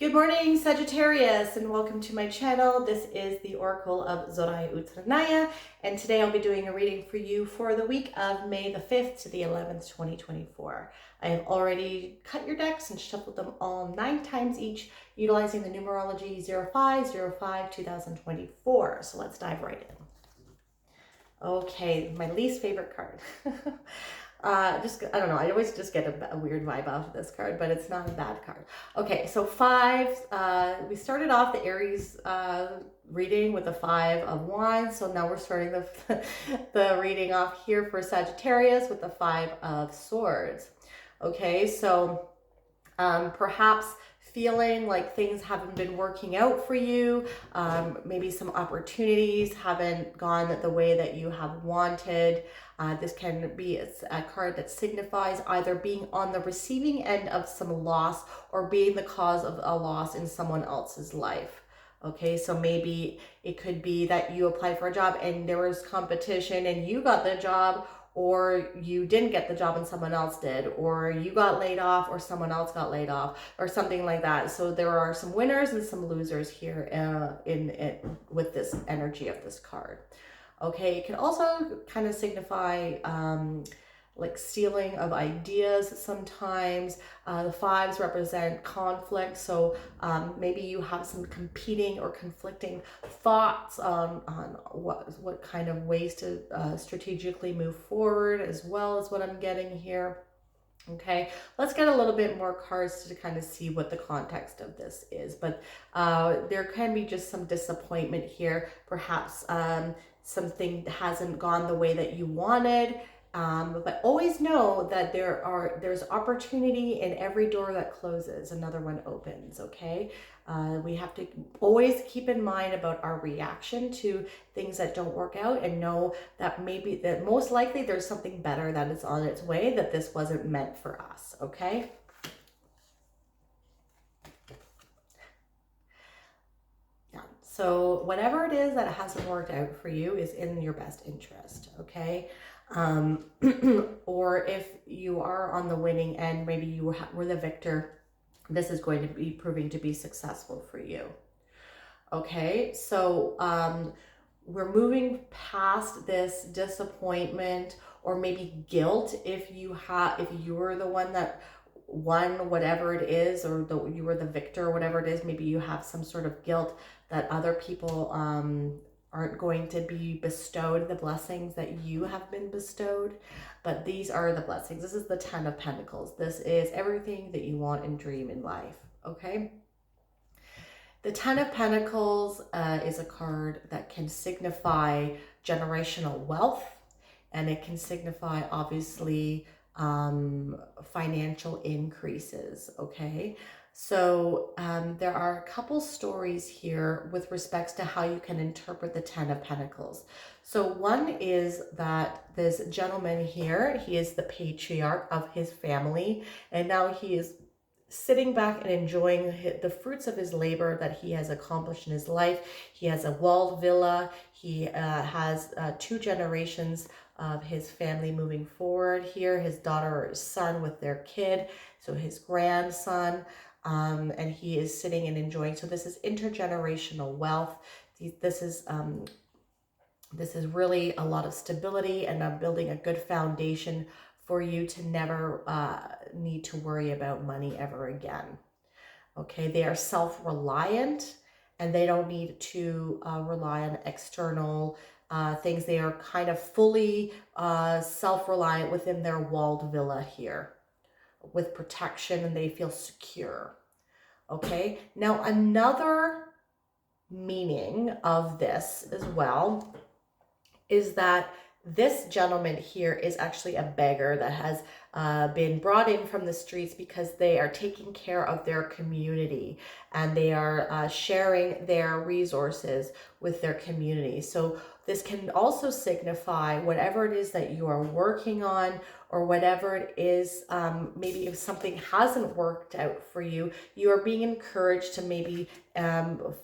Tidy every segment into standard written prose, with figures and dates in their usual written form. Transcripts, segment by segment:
Good morning, Sagittarius, and welcome to my channel. This is the Oracle of Zoraya Utranaya, and today I'll be doing a reading for you for the week of May the 5th to the 11th, 2024. I have already cut your decks and shuffled them all 9 times each, utilizing the numerology 0505-2024. So let's dive right in. Okay, my least favorite card. I don't know, I always just get a weird vibe off of this card, but it's not a bad card. Okay, so 5, we started off the Aries reading with the 5 of Wands, so now we're starting the reading off here for Sagittarius with the 5 of Swords. Okay, so perhaps feeling like things haven't been working out for you, maybe some opportunities haven't gone the way that you have wanted. This can be a card that signifies either being on the receiving end of some loss or being the cause of a loss in someone else's life. Okay, so maybe it could be that you applied for a job and there was competition and you got the job, or you didn't get the job and someone else did, or you got laid off or someone else got laid off, or something like that. So there are some winners and some losers here with this energy of this card. Okay, it can also kind of signify like stealing of ideas sometimes. The 5s represent conflict, so maybe you have some competing or conflicting thoughts on what kind of ways to strategically move forward, as well as what I'm getting here. Okay, let's get a little bit more cards to kind of see what the context of this is. But there can be just some disappointment here. Perhaps something hasn't gone the way that you wanted. But always know that there's opportunity in every door that closes, another one opens, okay? We have to always keep in mind about our reaction to things that don't work out, and know that most likely there's something better that is on its way, that this wasn't meant for us, okay? Yeah, so whatever it is that hasn't worked out for you is in your best interest, okay? Or if you are on the winning end, maybe you were the victor, this is going to be proving to be successful for you. Okay, so we're moving past this disappointment or maybe guilt if you were the one that won whatever it is, or you were the victor or whatever it is. Maybe you have some sort of guilt that other people aren't going to be bestowed the blessings that you have been bestowed. But these are the blessings. This is the 10 of Pentacles. This is everything that you want and dream in life, okay? The 10 of Pentacles is a card that can signify generational wealth, and it can signify, obviously, financial increases, okay? So there are a couple stories here with respects to how you can interpret the 10 of Pentacles. So one is that this gentleman here, he is the patriarch of his family, and now he is sitting back and enjoying the fruits of his labor that he has accomplished in his life. He has a walled villa. He has 2 generations of his family moving forward here, his daughter or his son with their kid, so his grandson, and he is sitting and enjoying. So this is intergenerational wealth. This is really a lot of stability, and building a good foundation for you to never need to worry about money ever again. Okay, they are self-reliant, and they don't need to rely on external things. They are kind of fully self-reliant within their walled villa here, with protection, and they feel secure. Okay, now another meaning of this as well is that this gentleman here is actually a beggar that has been brought in from the streets because they are taking care of their community, and they are sharing their resources with their community. So this can also signify whatever it is that you are working on, or whatever it is, maybe if something hasn't worked out for you, you are being encouraged to maybe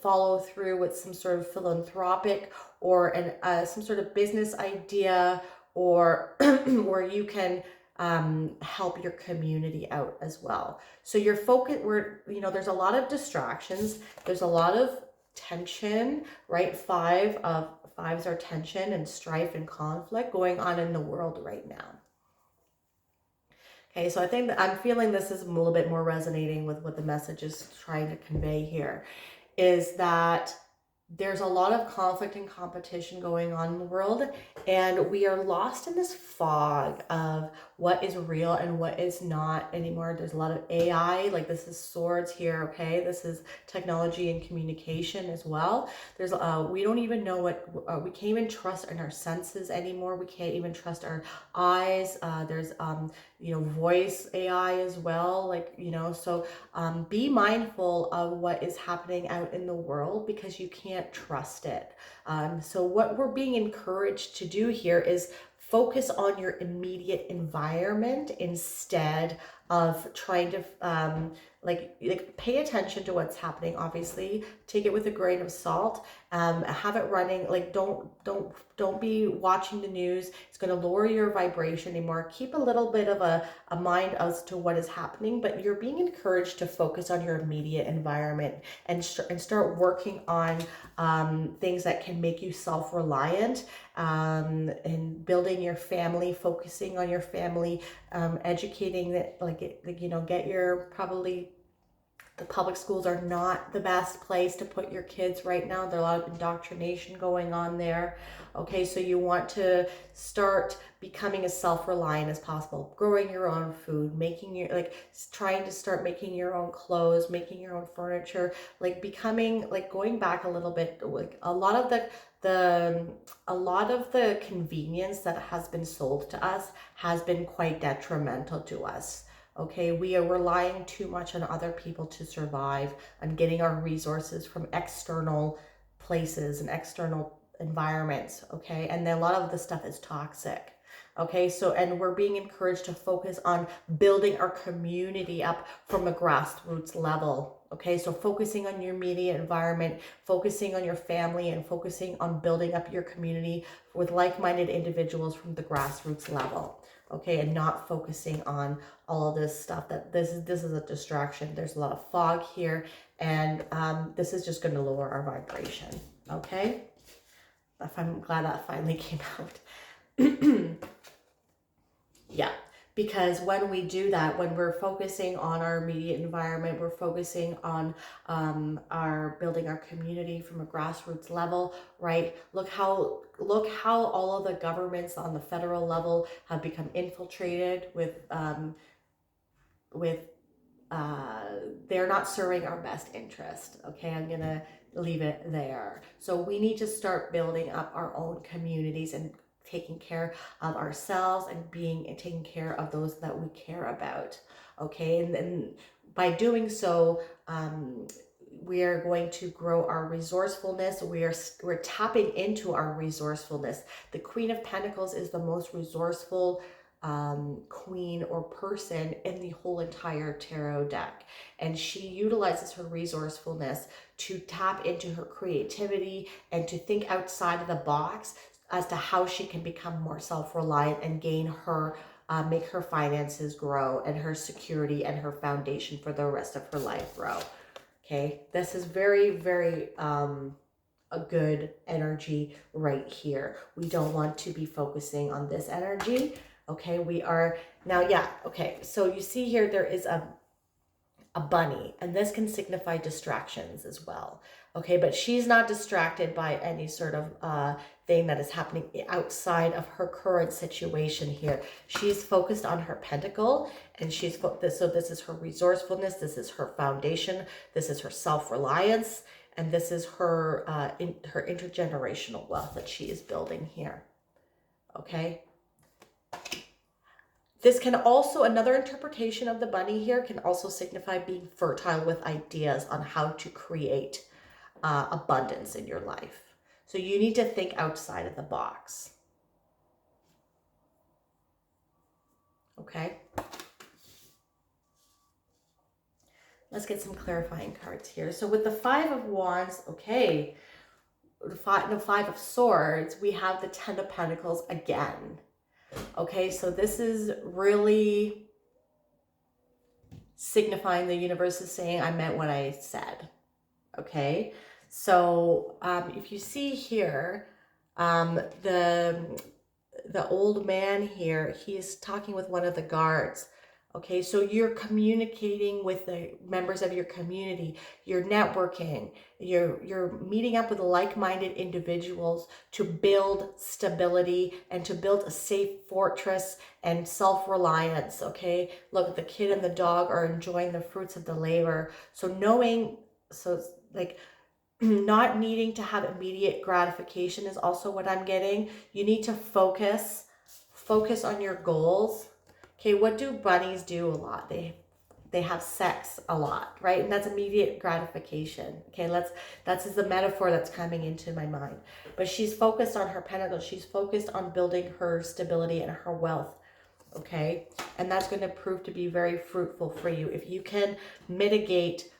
follow through with some sort of philanthropic or some sort of business idea, or where you can help your community out as well. So your focus, there's a lot of distractions. There's a lot of tension, right? Fives are tension and strife and conflict going on in the world right now. Okay, so I think that I'm feeling this is a little bit more resonating with what the message is trying to convey here, is that there's a lot of conflict and competition going on in the world, and we are lost in this fog of what is real and what is not anymore. There's a lot of AI, like this is swords here, okay? This is technology and communication as well. There's we don't even know what we can't even trust in our senses anymore. We can't even trust our eyes. There's voice AI as well, so be mindful of what is happening out in the world, because you can't trust it. So what we're being encouraged to do here is focus on your immediate environment instead of trying to pay attention to what's happening. Obviously, take it with a grain of salt. Have it running. Like don't be watching the news. It's going to lower your vibration anymore. Keep a little bit of a mind as to what is happening, but you're being encouraged to focus on your immediate environment and start working on things that can make you self-reliant, and building your family, focusing on your family, educating that, get your, probably the public schools are not the best place to put your kids right now. There's a lot of indoctrination going on there. Okay, so you want to start becoming as self-reliant as possible, growing your own food, trying to start making your own clothes, making your own furniture, going back a little bit. Like a lot of the convenience that has been sold to us has been quite detrimental to us. Okay, we are relying too much on other people to survive, and getting our resources from external places and external environments. Okay, and then a lot of the stuff is toxic. Okay, and we're being encouraged to focus on building our community up from a grassroots level. Okay, so focusing on your immediate environment, focusing on your family, and focusing on building up your community with like-minded individuals from the grassroots level. Okay, and not focusing on all of this stuff. That this is a distraction. There's a lot of fog here, and this is just going to lower our vibration. Okay, I'm glad that finally came out. Yeah, because when we do that, when we're focusing on our immediate environment, we're focusing on our building our community from a grassroots level, right? Look how all of the governments on the federal level have become infiltrated with they're not serving our best interest. Okay, I'm gonna leave it there. So we need to start building up our own communities and taking care of ourselves and taking care of those that we care about. Okay, and then by doing so, we are going to grow our resourcefulness. We're tapping into our resourcefulness. The Queen of Pentacles is the most resourceful queen or person in the whole entire tarot deck, and she utilizes her resourcefulness to tap into her creativity and to think outside of the box as to how she can become more self-reliant and make her finances grow, and her security and her foundation for the rest of her life grow. Okay, this is very, very a good energy right here. We don't want to be focusing on this energy. Okay, we are now, yeah, okay, so you see here there is a bunny, and this can signify distractions as well. Okay, but she's not distracted by any sort of thing that is happening outside of her current situation here. She's focused on her pentacle, and so this is her resourcefulness, this is her foundation, this is her self-reliance, and this is her her intergenerational wealth that she is building here. Okay. This can also, another interpretation of the bunny here can also signify being fertile with ideas on how to create abundance in your life. So you need to think outside of the box. Okay. Let's get some clarifying cards here. So with the Five of Wands, okay, the Five of Swords, we have the Ten of Pentacles again. Okay, so this is really signifying the universe is saying I meant what I said. Okay, so if you see here, the old man here, he's talking with one of the guards. Okay, so you're communicating with the members of your community, you're networking, you're meeting up with like-minded individuals to build stability and to build a safe fortress and self-reliance. Okay, look, the kid and the dog are enjoying the fruits of the labor. So knowing, so like not needing to have immediate gratification is also what I'm getting. You need to focus on your goals. Okay, what do bunnies do a lot? They have sex a lot, right? And that's immediate gratification. Okay, that's the metaphor that's coming into my mind. But she's focused on her pentacles. She's focused on building her stability and her wealth. Okay, and that's going to prove to be very fruitful for you if you can mitigate.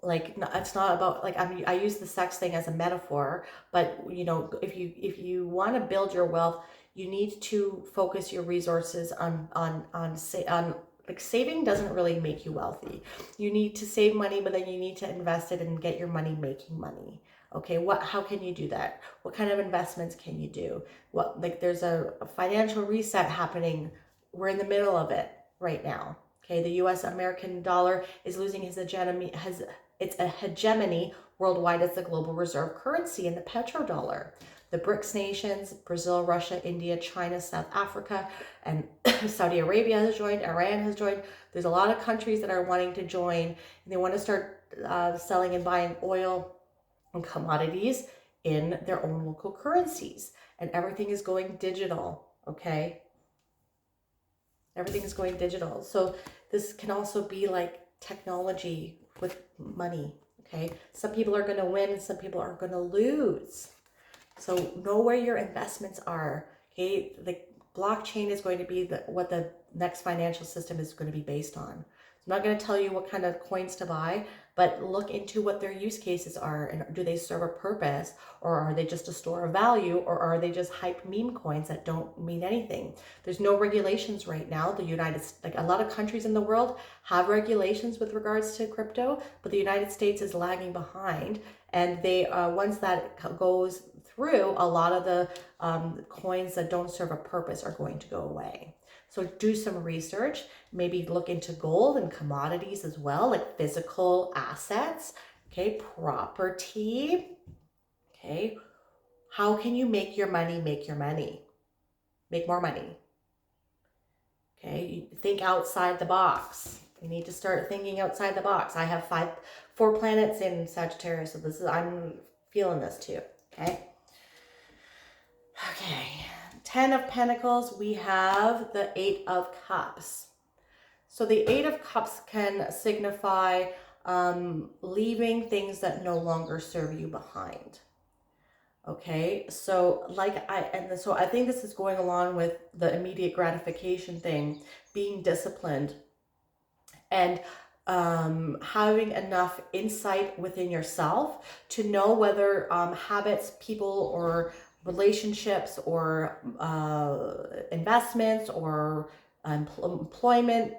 Like, it's not about, like, I use the sex thing as a metaphor, but you know, if you want to build your wealth, you need to focus your resources on like, saving doesn't really make you wealthy. You need to save money, but then you need to invest it and get your money making money. Okay, how can you do that? What kind of investments can you do? Like, there's a financial reset happening. We're in the middle of it right now. Okay, the US American dollar is losing its hegemony worldwide as the global reserve currency in the petrodollar. The BRICS nations, Brazil, Russia, India, China, South Africa, and Saudi Arabia has joined, Iran has joined. There's a lot of countries that are wanting to join, and they want to start selling and buying oil and commodities in their own local currencies. And everything is going digital, okay? Everything is going digital. So this can also be like technology with money. Okay, some people are going to win, some people are going to lose. So know where your investments are. Okay, the blockchain is going to be what the next financial system is going to be based on. I'm not going to tell you what kind of coins to buy, but look into what their use cases are, and do they serve a purpose, or are they just a store of value, or are they just hype meme coins that don't mean anything? There's no regulations right now. Like a lot of countries in the world have regulations with regards to crypto, but the United States is lagging behind, and they once that goes through, a lot of the coins that don't serve a purpose are going to go away. So do some research, maybe look into gold and commodities as well, like physical assets, okay, property, okay. How can you make your money make your money? Make more money, okay? Think outside the box. You need to start thinking outside the box. I have 4 planets in Sagittarius, so I'm feeling this too, okay? Okay, 10 of Pentacles, we have the 8 of Cups. So the 8 of Cups can signify leaving things that no longer serve you behind. Okay, so so I think this is going along with the immediate gratification thing, being disciplined, and having enough insight within yourself to know whether habits, people, or relationships, or investments, or employment,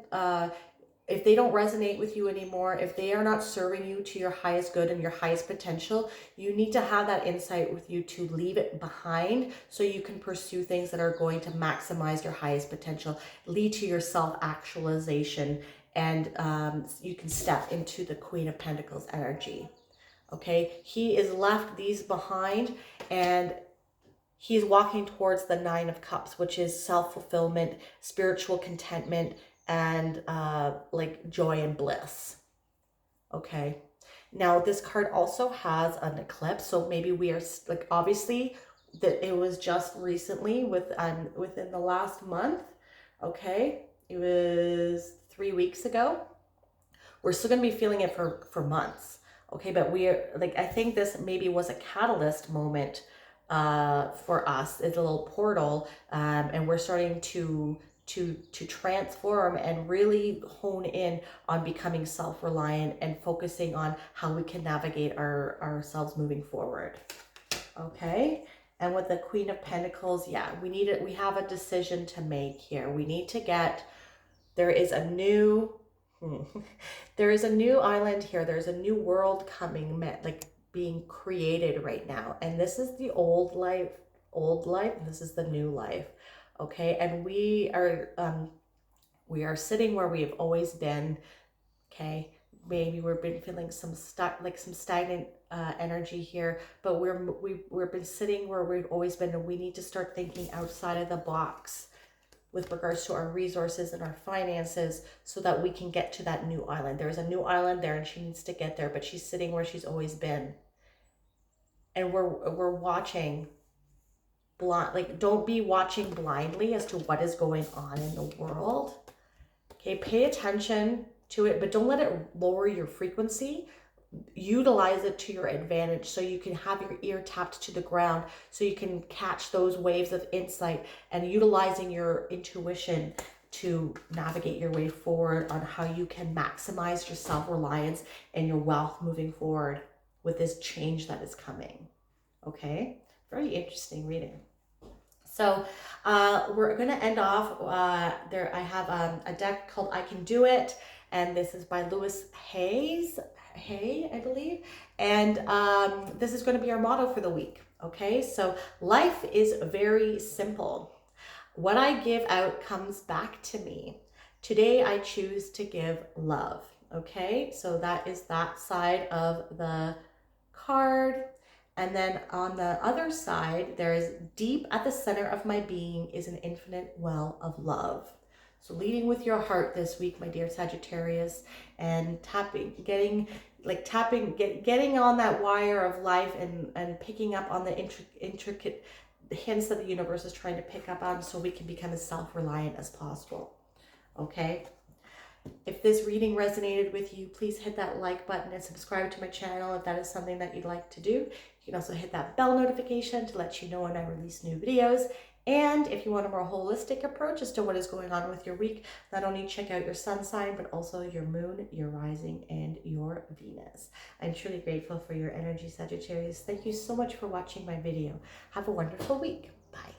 if they don't resonate with you anymore, if they are not serving you to your highest good and your highest potential, you need to have that insight with you to leave it behind so you can pursue things that are going to maximize your highest potential, lead to your self-actualization, and you can step into the Queen of Pentacles energy. Okay, he is left these behind, and he's walking towards the 9 of Cups, which is self-fulfillment, spiritual contentment, and like joy and bliss. Okay, now this card also has an eclipse, so maybe we are like, obviously that it was just recently within the last month. Okay, it was 3 weeks ago. We're still going to be feeling it for months. Okay, but we're like, I think this maybe was a catalyst moment for us. It's a little portal, and we're starting to transform and really hone in on becoming self-reliant and focusing on how we can navigate ourselves moving forward. Okay, And with the Queen of Pentacles, yeah, we have a decision to make here. We need to get, there is a new, there is a new island here. There's a new world coming, like being created right now. And this is the old life, and this is the new life. Okay. And we are sitting where we have always been. Okay. Maybe we've been feeling some stagnant energy here, but we've been sitting where we've always been, and we need to start thinking outside of the box with regards to our resources and our finances, so that we can get to that new island. There's a new island there, and she needs to get there, but she's sitting where she's always been. And we're watching blind, like, don't be watching blindly as to what is going on in the world. Okay, pay attention to it, but don't let it lower your frequency. Utilize it to your advantage, so you can have your ear tapped to the ground, so you can catch those waves of insight, and utilizing your intuition to navigate your way forward on how you can maximize your self-reliance and your wealth moving forward with this change that is coming. Okay, very interesting reading. So we're going to end off there. I have a deck called I Can Do It, and this is by Louis Hay, I believe. And this is going to be our motto for the week. Okay, so life is very simple. What I give out comes back to me. Today I choose to give love. Okay, so that is that side of the card. And then on the other side, there is deep at the center of my being is an infinite well of love. So leading with your heart this week, my dear Sagittarius, and getting on that wire of life, and picking up on the intricate hints that the universe is trying to pick up on, so we can become as self-reliant as possible. Okay. If this reading resonated with you, please hit that like button and subscribe to my channel if that is something that you'd like to do. You can also hit that bell notification to let you know when I release new videos. And if you want a more holistic approach as to what is going on with your week, not only check out your sun sign, but also your moon, your rising, and your Venus. I'm truly grateful for your energy, Sagittarius. Thank you so much for watching my video. Have a wonderful week. Bye.